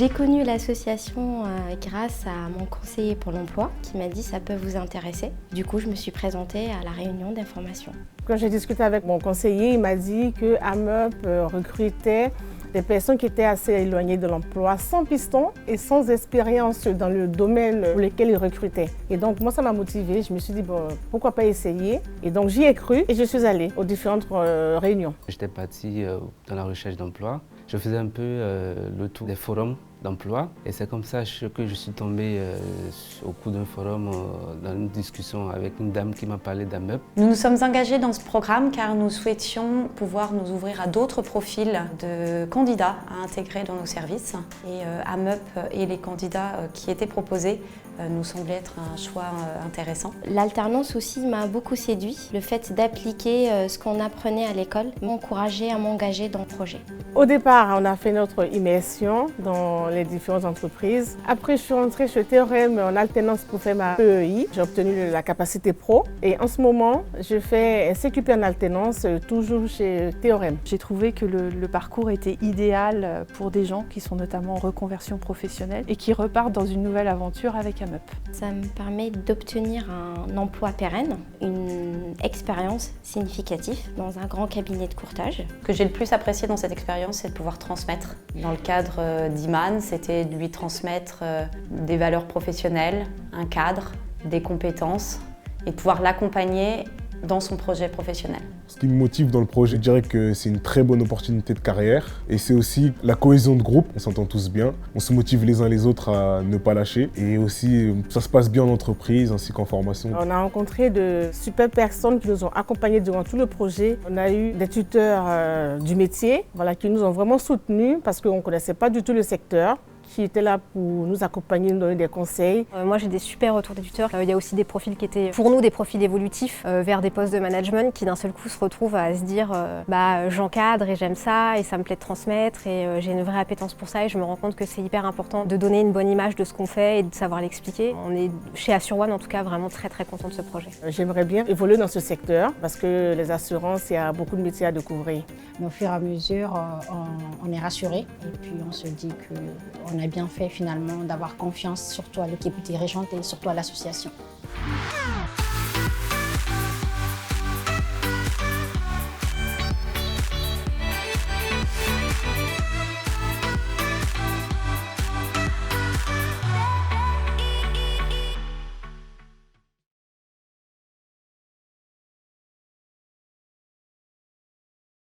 J'ai connu l'association grâce à mon conseiller pour l'emploi qui m'a dit « ça peut vous intéresser ». Du coup, je me suis présentée à la réunion d'information. Quand j'ai discuté avec mon conseiller, il m'a dit que AMUP recrutait des personnes qui étaient assez éloignées de l'emploi, sans piston et sans expérience dans le domaine pour lequel ils recrutaient. Et donc moi, ça m'a motivée. Je me suis dit, bon, pourquoi pas essayer? Et donc j'y ai cru et je suis allée aux différentes réunions. J'étais partie dans la recherche d'emploi. Je faisais un peu le tour des forums d'emploi et c'est comme ça que je suis tombé au cours d'un forum dans une discussion avec une dame qui m'a parlé d'AMUP. Nous nous sommes engagés dans ce programme car nous souhaitions pouvoir nous ouvrir à d'autres profils de candidats à intégrer dans nos services. Et AMUP et les candidats qui étaient proposés nous semblaient être un choix intéressant. L'alternance aussi m'a beaucoup séduit. Le fait d'appliquer ce qu'on apprenait à l'école m'a encouragé à m'engager dans le projet. Au départ, on a fait notre immersion dans les différentes entreprises. Après, je suis rentrée chez Théorème en alternance pour faire ma PEI. J'ai obtenu la capacité pro et en ce moment, je fais un CQP en alternance toujours chez Théorème. J'ai trouvé que le parcours était idéal pour des gens qui sont notamment en reconversion professionnelle et qui repartent dans une nouvelle aventure avec AMUP. Ça me permet d'obtenir un emploi pérenne, une expérience significative dans un grand cabinet de courtage. Ce que j'ai le plus apprécié dans cette expérience, c'est de pouvoir transmettre. Dans le cadre d'Iman, c'était de lui transmettre des valeurs professionnelles, un cadre, des compétences et de pouvoir l'accompagner dans son projet professionnel. Ce qui me motive dans le projet, je dirais que c'est une très bonne opportunité de carrière et c'est aussi la cohésion de groupe. On s'entend tous bien, on se motive les uns les autres à ne pas lâcher et aussi ça se passe bien en entreprise ainsi qu'en formation. On a rencontré de super personnes qui nous ont accompagnés durant tout le projet. On a eu des tuteurs du métier qui nous ont vraiment soutenus parce qu'on ne connaissait pas du tout le secteur, qui étaient là pour nous accompagner, nous donner des conseils. Moi j'ai des super retours des tuteurs. Il y a aussi des profils qui étaient pour nous des profils évolutifs vers des postes de management qui d'un seul coup se retrouvent à se dire j'encadre et j'aime ça et ça me plaît de transmettre et j'ai une vraie appétence pour ça et je me rends compte que c'est hyper important de donner une bonne image de ce qu'on fait et de savoir l'expliquer. On est chez Assure-One en tout cas vraiment très content de ce projet. J'aimerais bien évoluer dans ce secteur parce que les assurances, il y a beaucoup de métiers à découvrir. Mais au fur et à mesure, on est rassuré et puis on se dit qu'on a bien fait finalement d'avoir confiance surtout à l'équipe dirigeante et surtout à l'association.